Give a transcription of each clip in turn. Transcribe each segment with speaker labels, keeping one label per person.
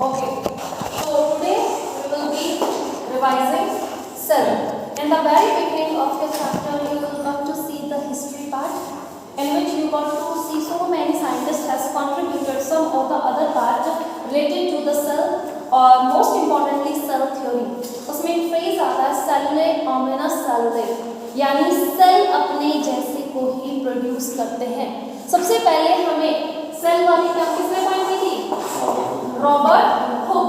Speaker 1: Okay, so today we will be revising cell. In the very beginning of your chapter, you will come to see the history part, in which you got to see so many scientists has contributed some of the other part related to the cell, और most importantly cell theory. उसमें एक phrase आता है cellule omnis cellule, यानी cell अपने जैसे को ही produce करते हैं. सबसे पहले हमें सेल वाली टर्म किसने पॉइंट की थी? Robert Hooke.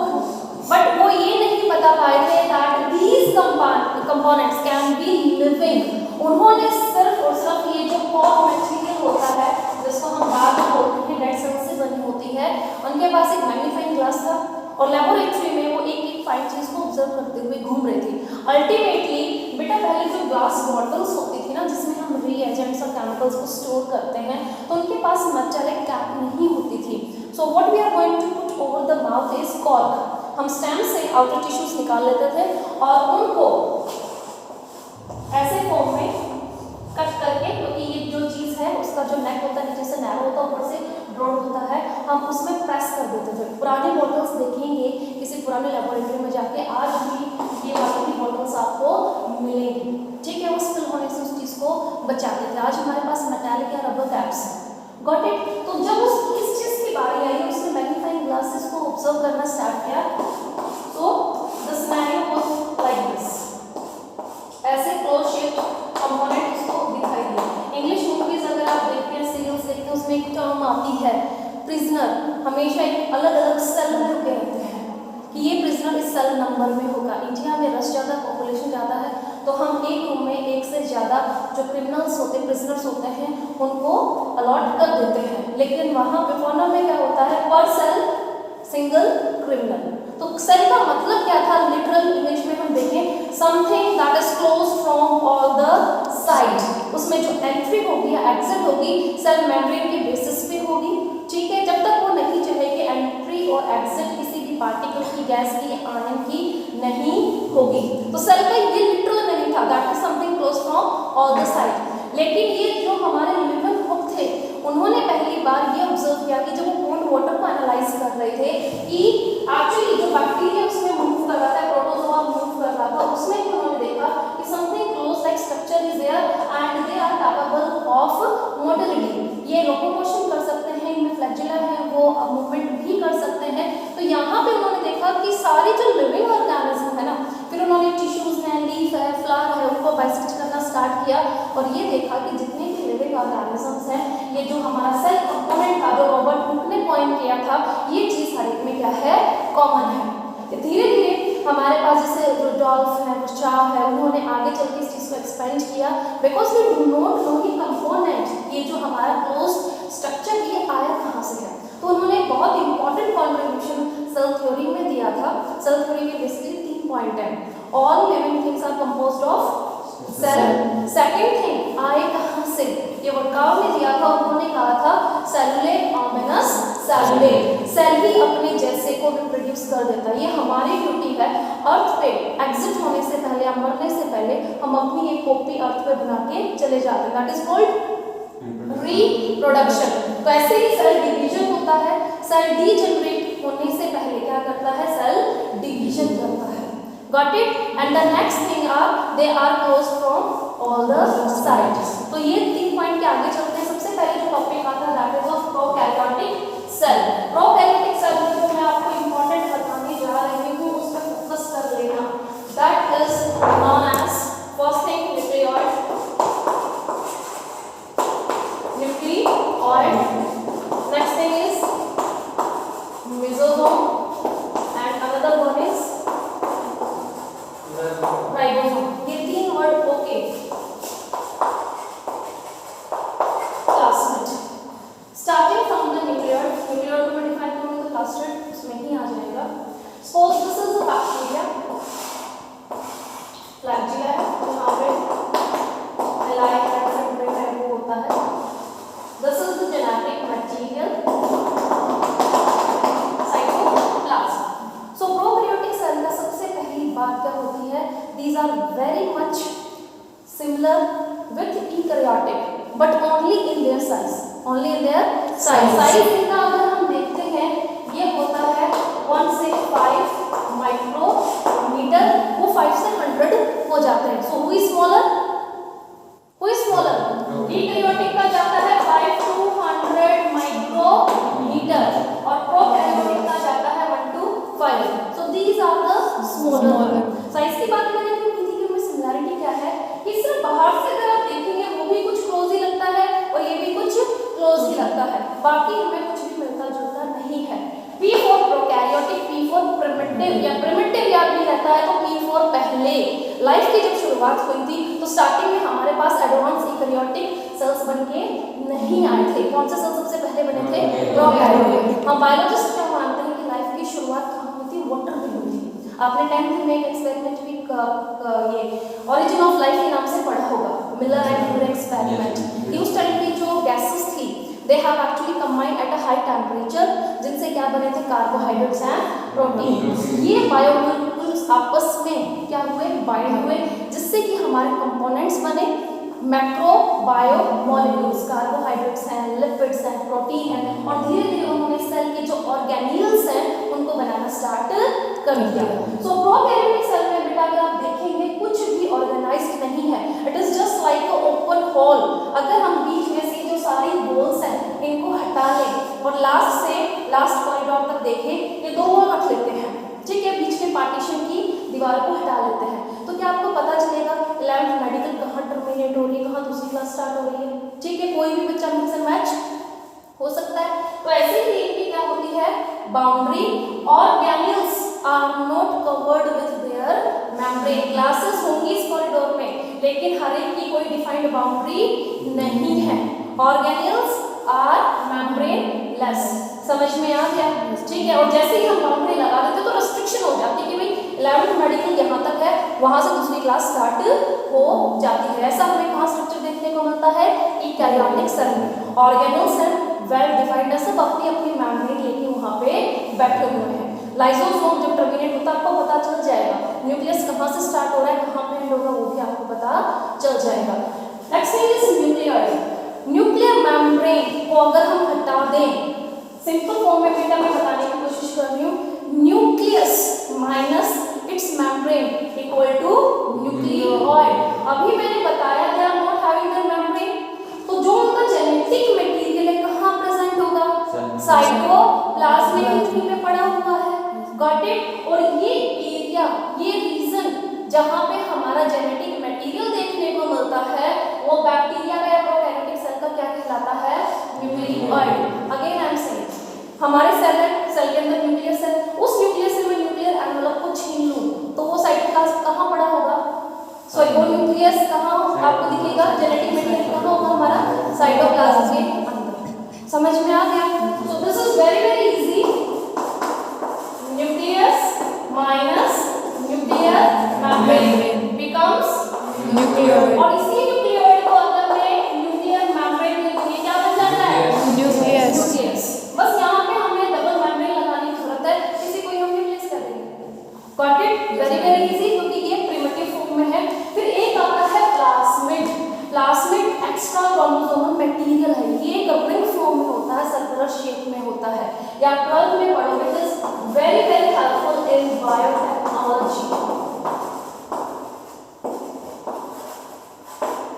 Speaker 1: बट वो ये नहीं बता पाए थे that these components can be living. उन्होंने सिर्फ और सिर्फ ये जो कॉक मटेरियल होता है जिसको हम बाद में बोलते हैं डेड सेल से बनी होती है, उनके पास एक मैग्नीफाइंग ग्लास था और लेबोरेटरी में वो एक एक फाइन चीज को ऑब्जर्व करते हुए घूम रही थी. अल्टीमेटली बेटा पहले जो ग्लास बॉटल्स होती थी ना जिसमें हम रिएजेंट्स और केमिकल्स को स्टोर करते हैं, तो उनके पास मेटालिक कैप नहीं होती थी. So what we are going to put over the mouth is cork. हम स्टेम से आउटर टिश्यूज निकाल लेते थे और उनको ऐसे फॉर्म में कट करके, क्योंकि ये जो चीज है उसका जो नेक होता है नीचे से नैरो होता है ऊपर से ब्रॉड होता है, हम उसमें प्रेस कर देते थे. पुराने बॉटल्स देखेंगे किसी पुराने लेबोरेटरी में जाके, आज भी ये वाली की बॉटल्स आपको मिलेंगी. ठीक है, वो स्पिल होने से उस चीज को बचाते थे. आज हमारे पास मेटालिक या रबर कैप्स हैं. Got it. तो जब इस चीज की बारी आई, उसने मैग्नीफाइंग ग्लासेस को ऑब्जर्व करना स्टार्ट किया. तो the scenario was like this. ऐसे क्लोज शेप कंपोनेंट इसको दिखाई दिए. इंग्लिश मूवीज अगर आप देखते हैं, सीरियल्स देखते हैं, उसमें एक टर्म आती है प्रिजनर. हमेशा एक अलग अलग सेल में रुके रहते हैं कि ये प्रिजनर इस सेल नंबर में होगा. इंडिया में रश ज़्यादा, पॉपुलेशन ज़्यादा है, तो हम एक रूम में एक से ज़्यादा जो क्रिमिनल्स होते हैं, प्रिजनर्स होते हैं, उनको अलॉट कर देते हैं. लेकिन वहाँ पे फॉर्नर में क्या होता है? पर सेल सिंगल क्रिमिनल. तो सेल का मतलब क्या था? लिटरल इंग्लिश में हम देखें, something that is close from all the side. उसमें जो एंट्री होगी या एग्जिट होगी सेल मेम्ब्रेन के बेसिस पे होगी. ठीक है, जब तक वो नहीं चाहे कि एंट्री और एग्जिट किसी भी पार्टिकल की, गैस की, आयन की नहीं होगी. तो सेल का ये लिटरल नहीं था that is something close from all the side. लेकिन ये जो हमारे लिवन हुक थे, उन्होंने पहली बार ये ऑब्जर्व किया कि जब वो पॉन्ड वाटर को एनालाइज कर रहे थे कि एक्चुअली जो बैक्टीरिया उसमें मूव कर रहा था, प्रोटोजोआ मूव कर रहा था, उसमें उन्होंने देखा कि something close like structure is there and they are capable of motility. ये लोकोमोशन कर सकते हैं, इनमें फ्लैजेला है, वो मूवमेंट भी कर सकते हैं. तो यहाँ पे उन्होंने देखा कि सारी जो लिविंग ऑर्गेनिज्म है ना, फिर उन्होंने टिश्यूज हैं, लीफ है, फ्लावर है, उनको बाइसेक्ट करना स्टार्ट किया और ये देखा कि जितने भी लिविंग ऑर्गेनिजम्स हैं, ये जो हमारा सेल कंपोनेंट था जो रॉबर्ट हुक ने पॉइंट किया था, ये चीज हर एक में क्या है? कॉमन है. धीरे धीरे हमारे पास जैसे रुडोल्फ है, शा है, उन्होंने आगे चल के इस चीज को एक्सपेंड किया because we do not know कि कंपोनेंट, ये जो हमारा क्लोज स्ट्रक्चर, ये आया कहाँ से है. तो उन्होंने एक बहुत इंपॉर्टेंट कॉन्ट्रीब्यूशन सेल थ्योरी में दिया था. सेल थ्योरी के बेसिकली 3 पॉइंट है. All living things are composed of cell. Second thing, आए कहाँ से? ये वर्काउ ने दिया था, उन्होंने कहा था सेलुले ओमिनस सेलुले. सेल ही अपने जैसे को रिप्रोड्यूस कर देता है. ये हमारी ड्यूटी है अर्थ पे एग्जिट होने से पहले या मरने से पहले हम अपनी एक कॉपी अर्थ पे बना के चले जाते हैं. That is called reproduction. तो ऐसे ही सेल डिवीजन होता है. सेल डीजनरेट होने से पहले क्या करता है? सेल डिवीजन करता है. Got it? And the next thing are they are closed from all the sides. तो ये 3 पॉइंट के आगे चलते हैं. सबसे पहले जो टॉपिक आता है that is of prokaryotic cell. Prokaryotic cell जो मैं आपको इंपॉर्टेंट बताने जा रही हूँ उस पर फोकस कर लेना. That is known as first thing nucleoid. Nucleoid. Next thing is mesosome and another one is ribosome. ये 3 word okay. Plasmid. Starting from the nucleoid. Nucleoid को मैं डिफाइन करूंगा तो प्लास्मिड उसमें ही आ जाएगा. Suppose this is a bacteria. Flagella है, यहाँ पे एलाइक टाइप होता है. This is the genetic material cytoplasm. So prokaryotic cell का सबसे पहली बात क्या होती है? These are very much similar with eukaryotic, but only in their size. Only in their size. Size इनका अगर हम देखते हैं, ये होता है 1 से स्मॉलर। साइज की बात मैंने आपको की थी कि उनमें सिमिलरिटी क्या है कि सिर्फ बाहर से अगर आप देखेंगे वो भी कुछ क्लोज ही लगता है और ये भी कुछ क्लोज ही लगता है, बाकी हमें कुछ भी मिलता जुलता नहीं है। P for prokaryotic, P for primitive या प्रिमिटिव याद नहीं रहता है तो P फॉर पहले। लाइफ की जब शुरुआत हुई थी तो स्टार्टिंग में हमारे पास एडवांस यूकैरियोटिक सेल्स बनके नहीं आए थे। कौन से सेल सबसे पहले बने थे? प्रोकैरियोटिक। हम बायोलॉजिस्ट क्या मानते हैं कि लाइफ की शुरुआत कहाँ हुई थी? वाटर में हुई थी। आपने 10th में एक एक्सपेरिमेंट भी ये ओरिजिन ऑफ लाइफ के नाम से पढ़ा होगा, मिलर एंड यूलर एक्सपेरिमेंट। उस टाइम की जो गैसेस थी they have actually combined at a high temperature, जिनसे क्या बने थे? Carbohydrates and protein. ये बायोमोलिक्यूल्स आपस में क्या हुए? बाइंड हुए, जिससे कि हमारे कंपोनेंट्स बने मैक्रो बायोमोलिक्यूल्स, कार्बोहाइड्रेट्स हैं, लिपिड्स हैं, प्रोटीन है, और धीरे धीरे उन्होंने सेल के जो ऑर्गेनील्स हैं उनको बनाना स्टार्ट कर दिया। सो प्रोकैरियोटिक सेल में बेटा अगर आप देखेंगे कुछ भी ऑर्गेनाइज्ड नहीं है, it is just like a open hall. अगर हम बीच में से जो सारी वॉल्स हैं इनको हटा लें और लास्ट से लास्ट कॉरिडोर तक देखें, ये दो वॉल रख लेते हैं, ठीक है, बीच में पार्टीशन की दीवार को हटा लेते हैं, तो क्या आपको पता चलेगा 11th मेडिकल कहाँ टर्मिनेट हो रही है, कहाँ दूसरी क्लास स्टार्ट हो रही है? ठीक है, कोई भी बच्चा मिक्स एंड मैच हो सकता है। तो ऐसे ही इनकी क्या होती है? Boundary. Organelles are not covered with their membrane. Classes होंगी इस कॉरिडोर में, लेकिन हर एक की कोई डिफाइंड बाउंड्री नहीं है। Organelles are membrane less. समझ में आ गया? ठीक है, और जैसे ही हम बाउंड्री लगा देते तो रेस्ट्रिक्शन हो जाती है कि भाई 11th मेडिकल यहाँ तक है, वहाँ से दूसरी क्लास स्टार्ट हो जाती है। ऐसा हमें कहाँ स्ट्रक्चर देखने को मिलता है? यूकैरियोटिक सेल में। ऑर्गेनल्स हैं वेल डिफाइंड है, सब अपनी अपनी मेम्ब्रेन लेके वहाँ पे बैठे हुए हैं। लाइसोसोम जब टर्मिनेट होता है आपको पता चल जाएगा, न्यूक्लियस कहाँ से स्टार्ट हो रहा है, कहाँ पे एंड होगा, वो भी आपको पता चल जाएगा। Next thing is nuclear. Nuclear membrane को अगर हम हटा दें, सिंपल फॉर्म में बेटा मैं बताने की कोशिश कर रही हूँ, nucleus minus its membrane equal to nucleoid. अभी मैंने बताया they are not having their membrane, तो जो उनका जेनेटिक मटेरियल है कहाँ प्रेजेंट होगा? साइटोप्लाज्मिक न्यूक्लियस में पड़ा हुआ है। Got it? और ये एरिया, ये रीजन जहाँ पे हमारा जेनेटिक मटेरियल देखने को मिलता है वो बैक्टीरिया का या प्रोकैरियोटिक सेल का क्या कहलाता है? Nucleoid. Again I am saying, हमारे सेल है, सेल के अंदर न्यूक्लियस है, उस न्यूक्लियस से मैं न्यूक्लियर एनवेलप को छीन लूं तो वो साइटोप्लाज्म कहाँ पड़ा होगा? सॉरी, वो न्यूक्लियस कहाँ आपको दिखेगा? जेनेटिक मटेरियल कहाँ होगा हमारा? साइटोप्लाज्म के अंदर। समझ में आ गया? सो this is very very easy. Nucleus minus nuclear membrane becomes nucleoid, और इसी न्यूक्लियोइड को अगर मैं न्यूक्लियर मेम्ब्रेन लिख दूं क्या बन जाता है? न्यूक्लियस। बस यहाँ पे हमें डबल मेम्ब्रेन लगाने की जरूरत है, इसी को हम न्यूक्लियस कर देंगे। Got it? Very very easy, क्योंकि ये प्रिमिटिव फॉर्म में है। फिर एक आता है plasmid. Plasmid extra chromosomal material है, ये कपलिंग फॉर्म में होता है, सर्कुलर शेप में होता है, या 12th में पढ़ोगे। It is very very helpful in biotechnology.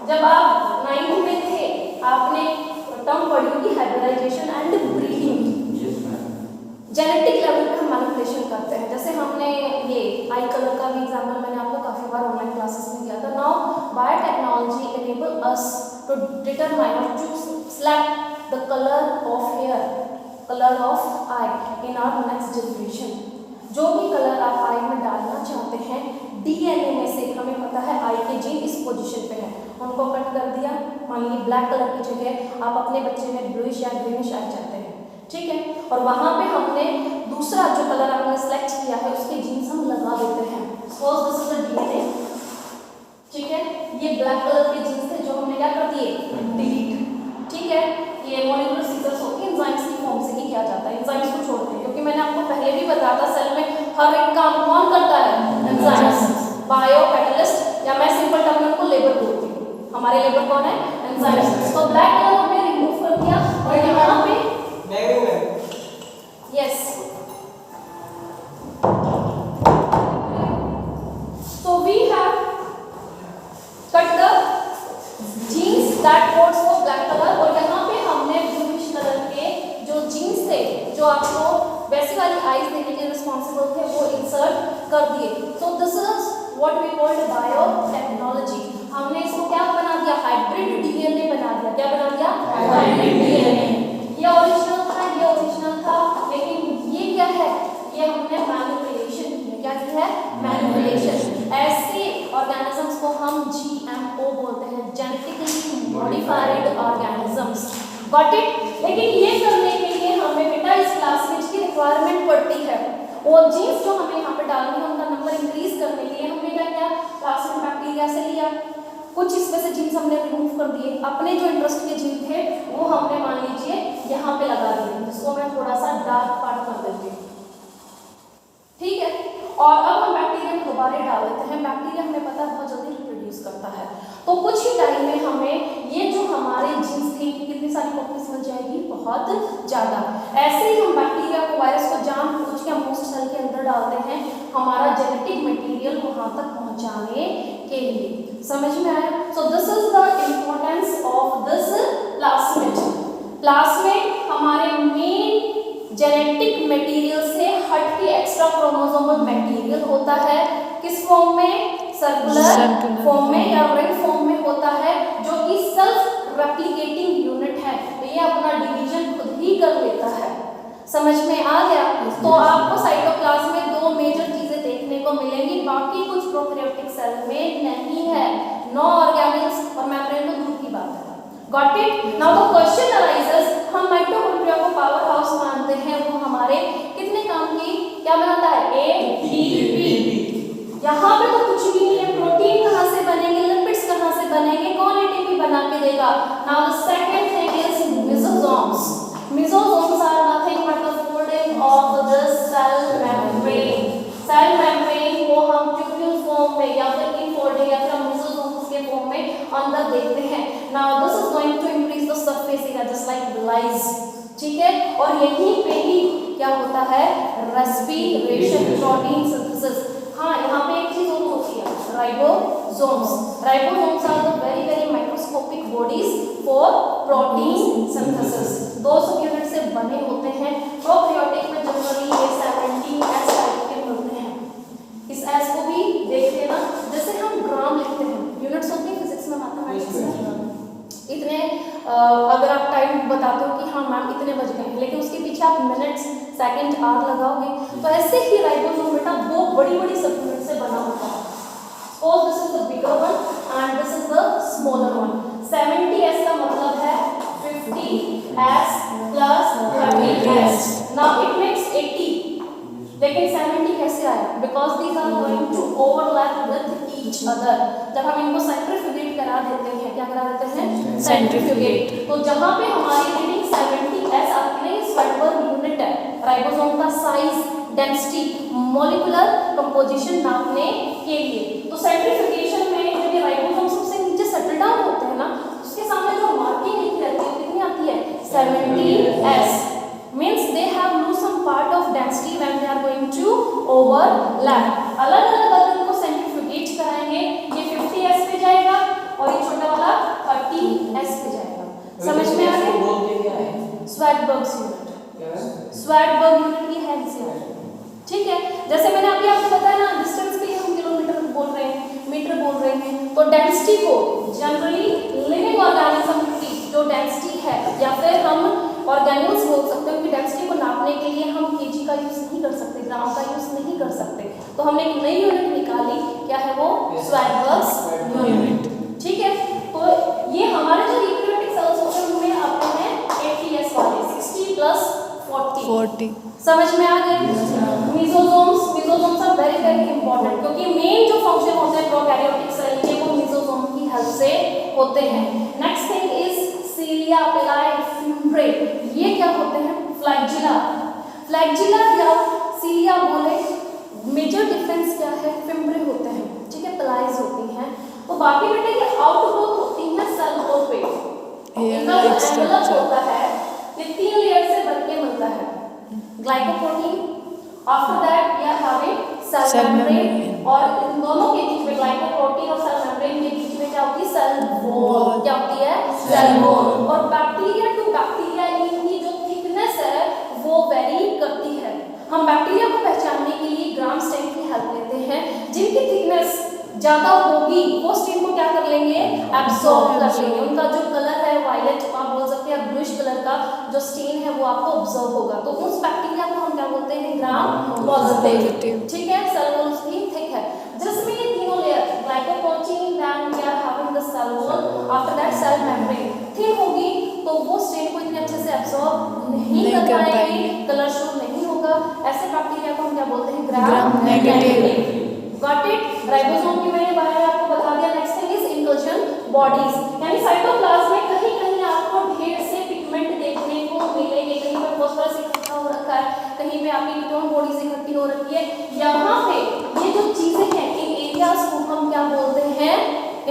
Speaker 1: जब आप 9th में थे आपने टर्म पढ़ी होगी hybridization and breeding. Genetic level पे हम मैनिपुलेशन करते हैं, जैसे हमने ये आई कलर का भी एग्जांपल मैंने आपको काफी बार ऑनलाइन क्लासेस में दिया था। Now biotechnology enable us to determine और to select the colour of hair, colour of eye in our next generation. जो भी कलर आप आई में डालना चाहते हैं, डीएनए में से हमें पता है आई के जीन इस पोजीशन पे है, उनको कट कर दिया, मान लीजिए ब्लैक कलर की जगह आप अपने बच्चे में ब्लूइश या ग्रीनिश आई चाहते हैं, ठीक है, और वहाँ पे हमने दूसरा जो कलर हमने सेलेक्ट किया है उसके जीन्स हम लगा देते हैं। Suppose this is the DNA, ठीक है, ये ब्लैक कलर के जीन्स थे जो हमने क्या कर दिए? डिलीट, ठीक है। ये मॉलिक्यूलर सीक्वेंस होती है, एंजाइम्स की फॉर्म से ही किया जाता है, एंजाइम्स को छोड़ते हैं, क्योंकि मैंने आपको पहले भी बताया था सेल में हर एक काम कौन करता है? एंजाइम्स, बायो कैटलिस्ट, या मैं सिंपल टर्म में उनको लेबर बोलती हूँ, हमारे लेबर कौन है? एंजाइम्स। तो ब्लैक कलर हमने रिमूव कर दिया और यहाँ पे yes, so we have cut the genes that codes for black color, और यहाँ पे हमने bluish कलर के जो जीन्स थे जो आपको वैसी वाली आईज देने के रिस्पॉन्सिबल थे वो इंसर्ट कर दिए। So this is what we called biotechnology. हमने इसको क्या बना दिया, हाइब्रिड डीएनए बना दिया। क्या बना दिया, हाइब्रिड डीएनए। ये ओरिजिनल था, ये ओरिजिनल था, लेकिन ये क्या है, ये हमने मैनिपुलेशन की। क्या की है, मैनिपुलेशन। ऐसे ऑर्गेनिजम्स को हम जीएमओ बोलते हैं, genetically modified organisms. Got it. लेकिन ये करने के लिए हमें बेटा इस क्लास में इसकी रिक्वायरमेंट पड़ती है। वो जीन्स जो हमें यहाँ पे डालनी है उनका नंबर इंक्रीज करने के लिए हमने क्या किया, क्लास में बैक्टीरिया से लिया, कुछ इसमें से जीन्स हमने रिमूव कर दिए, अपने जो इंटरेस्ट के जीन थे वो हमने मान लीजिए यहाँ पे लगा दिए, जिसको मैं थोड़ा सा डार्क पार्ट कर देती हूँ, ठीक है। और अब हम बैक्टीरिया को दोबारा डाल देते हैं। बैक्टीरिया हमें पता है बहुत जल्दी रिप्रोड्यूस करता है, तो कुछ ही टाइम में हमें ये जो हमारे जीन्स थे कितनी सारी कॉपीज मिल जाएगी, बहुत ज्यादा। ऐसे ही हम बैक्टीरिया को, वायरस को जानबूझ के हम होस्ट सेल के अंदर डालते हैं हमारा जेनेटिक मटेरियल वहां तक पहुंचाने के लिए। समझ में आया? सो this is the importance of this plasmid. Plasmid हमारे मेन जेनेटिक मटेरियल से हट के एक्स्ट्रा क्रोमोसोमल मटेरियल होता है। किस फॉर्म में, सर्कुलर फॉर्म में या रिंग फॉर्म में होता है, जो कि सेल्फ रेप्लिकेटिंग यूनिट है। तो ये अपना डिवीजन खुद ही कर लेता है। समझ में आ गया? तो आपको साइटोप्लाज्म में दो मेजर चीजें देखने को मिलेंगी, बाकी कुछ प्रोकैरियोटिक सेल में नहीं है। नो ऑर्गेनेल्स और मेम्ब्रेन तो दूर की बात है। Got it? Now the question arises, हम माइटोकॉन्ड्रिया को पावर हाउस मानते हैं, वो हमारे कितने काम की क्या बनाता है, एटीपी। यहाँ पे तो कुछ भी नहीं है, प्रोटीन कहाँ से बनेंगे, लिपिड्स कहाँ से बनेंगे, कौन एटीपी बना के देगा? Now the second thing is mesosomes. Mesosomes are nothing but the folding of the cell membrane. Cell membrane को हम ट्यूब्यूल फॉर्म में या फिर इनफोल्डिंग या फिर मेसोसोम्स के फॉर्म में अंदर देखते हैं। Now this is going to increase the surface area just like बिलाइज, ठीक है। और यहीं पे ही क्या होता है, रेस्पिरेशन, प्रोटीन सिंथेसिस। हाँ, यहाँ पे एक चीज और होती है, ribosomes. Ribosomes are the very very microscopic bodies for protein synthesis. दो सब यूनिट से बने होते हैं। प्रोकैरियोटिक में जनरली ये 17S टाइप के मिलते हैं। इस S को भी देख लेना, जैसे हम ग्राम लिखते हैं, यूनिट्स होती है फिजिक्स में, मैथमेटिक्स में, इतने अगर आप टाइम बताते हो कि हाँ मैम इतने बज गए, लेकिन उसके पीछे आप मिनट्स, सेकंड, आवर लगाओगे, तो ऐसे ही राइबोसोम बेटा दो बड़ी बड़ी सब यूनिट से बना होता है। Suppose this is the bigger one and this is the smaller one. 70S का मतलब है 50S plus 30S। Now it makes 80, लेकिन 70 कैसे आया? Because these are going to overlap with each other. जब हम इनको सेंट्रीफ्यूगेट करा देते हैं, क्या करा देते हैं? सेंट्रीफ्यूगेट। तो जहां पे हमारी रीडिंग 70S आती है, स्वेटबर्ग यूनिट है राइबोसोम का साइज, डेंसिटी, मॉलिक्यूलर कंपोजिशन नापने के लिए। तो सेंट्रीफ्यूगेशन में जब ये राइबोसोम सबसे नीचे सेटल डाउन होते हैं ना, उसके सामने जो मार्किंग लिखी रहती है कितनी आती है? 70S। means they have lose some part of density when they are going to overlap। अलग अलग अगर इनको सेंट्रीफ्यूगेट कराएंगे, ये 50S पे जाएगा और ये छोटा वाला 30S पे जाएगा। समझ में आ गया? स्वेटबर्ग यूनिट, स्वेटबर्ग यूनिट की है इसे, ठीक है। जैसे मैंने अभी आपको बताया ना, डिस्टेंस के लिए हम किलोमीटर बोल रहे हैं, मीटर बोल रहे हैं, तो डेंसिटी को जनरली लिविंग ऑर्गेनिज्म की जो डेंसिटी है, या फिर हम ऑर्गेनिल्स बोल सकते हैं, उनकी डेंसिटी को नापने के लिए हम केजी का यूज नहीं कर सकते, ग्राम का यूज नहीं कर सकते। तो हमने एक नई यूनिट निकाली, क्या है वो? स्वेटबर्ग यूनिट, ठीक है। तो ये हमारे जो यूकैरियोटिक सेल्स होते हैं उनमें आते हैं 80S वाले, 60 plus 40। समझ में आ गया? Mesosomes are very very important, क्योंकि मेन जो फंक्शन होते हैं प्रोकैरियोटिक सेल के वो मेसोसोम की हेल्प से होते हैं। नेक्स्ट थिंग इज सीलिया, पिलाई, फिम्ब्रे। ये क्या होते हैं? फ्लैजिला। फ्लैजिला या सीलिया बोले, मेजर डिफरेंस क्या है? फिम्ब्रे होते हैं, ठीक है, पिलाइज होती हैं। तो बाकी बेटे ये आउटग्रोथ होती है सेल वॉल पे, इनका जो एनवेलप होता है ये 3 लेयर से बनके मिलता है। Glycoprotein, after that we are having cell membrane, और इन दोनों के बीच में, ग्लाइकोप्रोटीन और सेल मेम्ब्रेन के बीच में क्या होती है? Cell wall. क्या होती है? Cell wall. और बैक्टीरिया टू बैक्टीरिया इनकी जो थिकनेस है वो वेरी करती है। हम बैक्टीरिया को पहचानने के लिए ग्राम स्टेन की हेल्प लेते हैं। जिनकी थिकनेस ज्यादा होगी वो स्टेन को क्या कर लेंगे, एब्सॉर्ब कर लेंगे। उनका जो कलर है वायलेट, आप बोल सकते हैं ब्लूइश कलर का जो स्टेन है वो आपको ऑब्जर्व होगा। तो उस बैक्टीरिया को हम क्या बोलते हैं, ग्राम पॉजिटिव। ठीक है, सेल वॉल उसकी थिक है। जिसमें ये तीनों layer glycoprotein, then we are having the cell wall, after that cell membrane thin होगी तो वो स्टेन को इतने अच्छे से एब्सॉर्ब नहीं कर पाएंगे, कलर शो नहीं होगा। ऐसे बैक्टीरिया को हम क्या बोलते हैं, gram negative. Got it. Ribosome की मैंने बारे में आपको बता दिया। नेक्स्ट थिंग इज इनकल्शन बॉडीज, यानी साइटोप्लाज्म में कहीं कहीं आपको ढेर से पिगमेंट देखने को मिलेंगे। कहीं पे फॉस्फोरस इकट्ठा हो रखा है, कहीं पे आपकी कीटोन बॉडीज इकट्ठी हो रखी है। यहाँ पे ये जो चीजें हैं इन एरियाज को हम क्या बोलते हैं,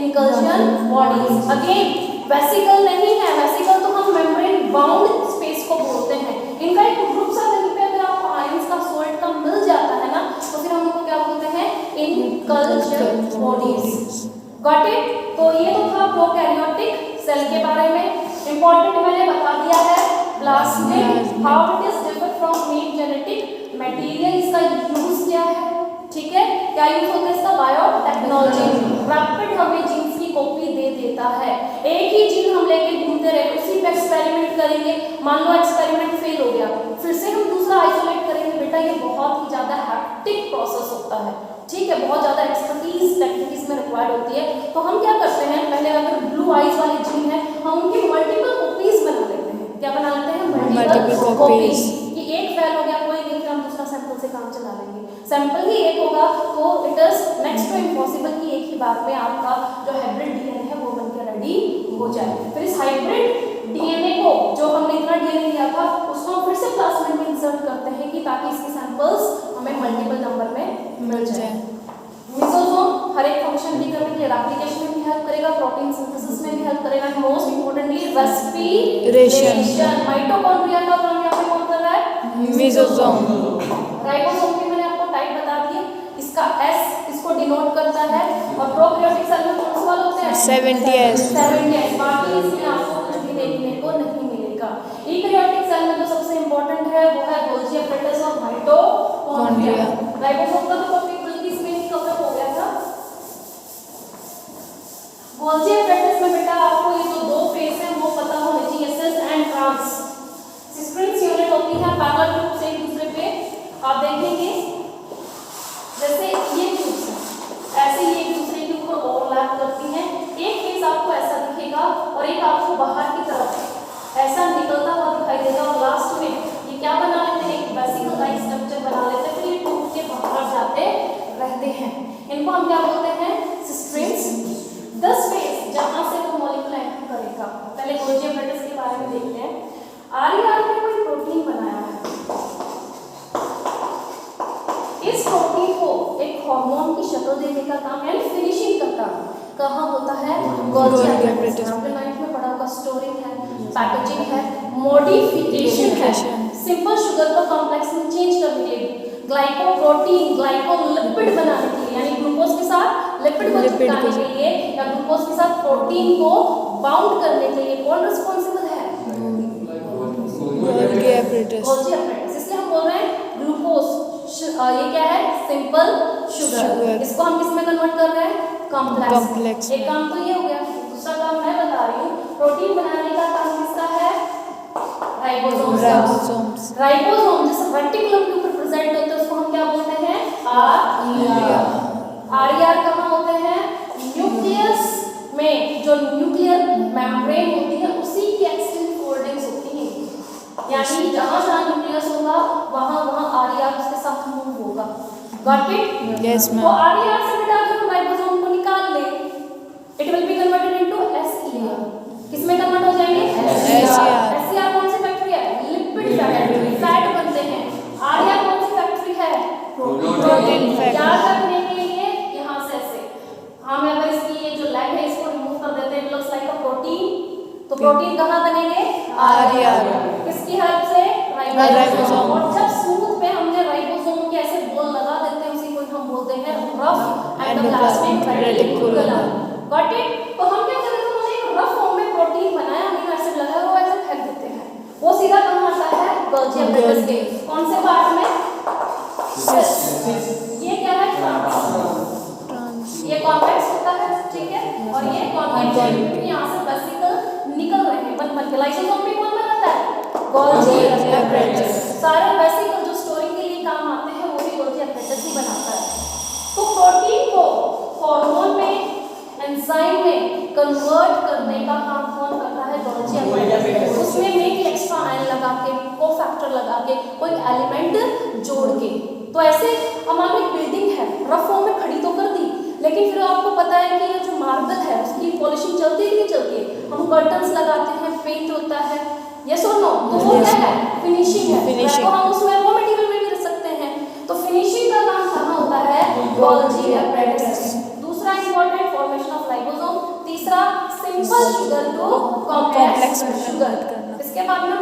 Speaker 1: इनकल्शन बॉडीज। अगेन वेसिकल नहीं है, वेसिकल तो हम मेम्ब्रेन बाउंड स्पेस को बोलते हैं। इनका एक ग्रुप सा कहीं पे अगर आपको आयंस का सोल्ट का मिल जाता है ना तो फिर हम उनको क्या बोलते हैं, इनकल्शन बॉडीज। Got it. तो ये तो था प्रोकैरियोटिक सेल के बारे में। इंपॉर्टेंट मैंने बता दिया है plasmid, how it is differ from main genetic material, इसका यूज क्या है। ठीक है, क्या यूज होता है इसका, बायोटेक्नोलॉजी। रैपिड हमें जीन्स की कॉपी दे देता है। एक ही जीन हम लेके घूमते रहे, उसी पे एक्सपेरिमेंट करेंगे, मान लो एक्सपेरिमेंट फेल हो गया, फिर से हम दूसरा आइसोलेट करेंगे। बेटा ये बहुत ही ज्यादा हैक्टिक प्रोसेस होता है। ठीक है, बहुत ज्यादा एक्सपर्टीज टेक्निक इसमें रिक्वायर्ड होती है। तो हम क्या करते हैं, पहले अगर ब्लू आइज वाले जीन है हम उनकी मल्टीपल कॉपीज बना लेते हैं। क्या बना लेते हैं, मल्टीपल कॉपीज। कि एक फेल हो गया कोई नहीं, फिर हम दूसरा सैंपल से काम चला लेंगे। सैंपल ही एक होगा तो it is next to impossible कि एक ही बार में आपका जो हाइब्रिड डीएनए है वो बनकर रेडी हो जाए। फिर इस हाइब्रिड डीएनए को जो हमने इतना डीएनए लिया था उसको हम फिर से प्लाज्मिड में इंसर्ट करते हैं कि ताकि इसके सैंपल्स हमें मल्टीपल नंबर में मिल जाए। मेसोसोम हर एक फंक्शन भी करने के लिए रेप्लिकेशन में भी हेल्प करेगा, प्रोटीन सिंथेसिस में भी हेल्प करेगा, मोस्ट इंपोर्टेंटली रेस्पिरेशन। माइटोकॉन्ड्रिया का काम यहाँ पे कौन कर रहा है, मेसोसोम। राइबोसोम की मैंने आपको टाइप बता दी, इसका S इसको डिनोट करता है। और प्रोकैरियोटिक सेल में कौन से वाले होते हैं, 70S। बाकी इसमें आपको कुछ भी देखने को नहीं मिलेगा। यूकैरियोटिक सेल में जो सबसे इंपॉर्टेंट है वो है गोल्गी एपैरेटस और माइटोकॉन्ड्रिया। राइबोसोम का तो टॉपिक बल्कि इसमें ही कवर हो गया था। गोल्गी एपैरेटस में बेटा आपको ये जो दो फेस है वो पता होने चाहिए, सिस एंड ट्रांस। सिस्ट्रिंग्स यूनिट होती है पैरेलल रूप से एक दूसरे पे, आप देखेंगे जैसे ये ट्यूब्स हैं ऐसे ही एक दूसरे के ऊपर ओवरलैप करती हैं। एक फेस आपको ऐसा दिखेगा और एक आपको बाहर की तरफ ऐसा निकलता हुआ दिखाई देगा और लास्ट में ये क्या बना लेते हैं, एक वेसिकल लाइक स्ट्रक्चर बना लेते हैं। फिर ये ट्यूब के बाहर जाते रहते हैं। इनको हम क्या बोलते हैं, सिस्ट्रिंग्स। 10 फेस जहां से वो मॉलिक्यूल एंटर करेगा। पहले गोल्गी एपैरेटस के बारे में देखते हैं। आरईआर ने कोई प्रोटीन बनाया है, इस प्रोटीन को एक हार्मोन की शक्ल देने का काम यानी फिनिशिंग का काम कहाँ होता है, गोल्गी एपैरेटस। आपने लाइफ में पढ़ा होगा, स्टोरिंग है, पैकेजिंग है, मॉडिफिकेशन है। सिंपल शुगर को कॉम्प्लेक्स में चेंज करने के लिए, ग्लाइकोप्रोटीन ग्लाइकोलिपिड बनाने के लिए यानी ग्लूकोज के साथ लिपिड को चिपकाने के लिए या ग्लूकोज के साथ प्रोटीन को बाउंड करने के लिए कौन रिस्पॉन्सिबल है, गोल्गी एपैरेटस। इसलिए हम बोल रहे हैं ग्लूकोज, ये क्या है, सिंपल शुगर। इसको हम किस में कन्वर्ट कर रहे हैं, कॉम्प्लेक्स। एक काम तो ये हो गया। दूसरा काम मैं बता रही हूँ, प्रोटीन बनाने का काम किसका है, राइबोसोम्स। राइबोसोम जिस रेटिकुलम के ऊपर प्रेजेंट होते हैं उसको हम क्या बोलते हैं, आरईआर। आरईआर कहाँ होते हैं, न्यूक्लियस में। जो न्यूक्लियर मेम्ब्रेन होती है उसी की एक्सटेंड फोल्डिंग्स होती हैं, यानी जहां जहां न्यूक्लियस होगा वहां वहां आरईआर उसके साथ मूव होगा। Got it, yes ma'am. तो आरईआर से बेटा अगर हम राइबोसोम को निकाल ले, it will be converted into SER. किसमें कन्वर्ट हो जाएंगे, एसईआर। एसईआर कौन सी फैक्ट्री है, लिपिड फैक्ट्री, फैट बनते हैं। आरईआर कौन सी फैक्ट्री है, प्रोटीन फैक्ट्री। याद रखने के लिए यहां से ऐसे हम अगर इसकी ये जो लेग है इसको रिमूव कर देते हैं, लुक्स लाइक अ प्रोटीन, तो प्रोटीन कहां बनेंगे, आरईआर। किसकी हेल्प से, राइबोसोम। और जब स्मूथ पे हमने राइबोसोम के ऐसे बोल लगा देते हैं उसी को हम बोलते हैं rough endoplasmic reticulum. Got it. तो हम क्या करते हैं, हमने एक रफ फॉर्म में प्रोटीन बनाया, अमीनो एसिड लगाया और ऐसे फेंक देते हैं, वो सीधा कहां आता है, गोल्गी एपैरेटस के कौन से पार्ट में, ये क्या है? ये कॉम्प्लेक्स होता है, ठीक है, और ये कॉन्वेंशन यहाँ से वेसिकल निकल रहे हैं बन के। लाइसोसोम में कौन बनाता है? Golgi apparatus. सारे वेसिकल जो स्टोरिंग के लिए काम आते हैं वो भी गोल्जी एपरेटस ही बनाता है। तो प्रोटीन को हार्मोन में, एंजाइम में कन्वर्ट करने का काम कौन करता है? Golgi apparatus. उसमें मेक एक्स्ट्रा आयन लगा के, कोफैक्टर लगा के, कोई एलिमेंट जोड़ के। तो ऐसे हमारी एक बिल्डिंग है, रफ फॉर्म में खड़ी तो कर दी, लेकिन फिर आपको पता है कि ये जो मार्बल है उसकी पॉलिशिंग चलती है कि नहीं चलती है? हम कर्टन्स लगाते हैं, पेंट होता है, यस और नो? तो वो क्या है? फिनिशिंग है। तो हम उसमें रॉ मटेरियल में भी रख सकते हैं। तो फिनिशिंग का काम कहाँ होता है? Golgi apparatus. दूसरा इंपॉर्टेंट, फॉर्मेशन ऑफ लाइपोसोम। तीसरा, simple sugar to complex sugar. इसके बाद में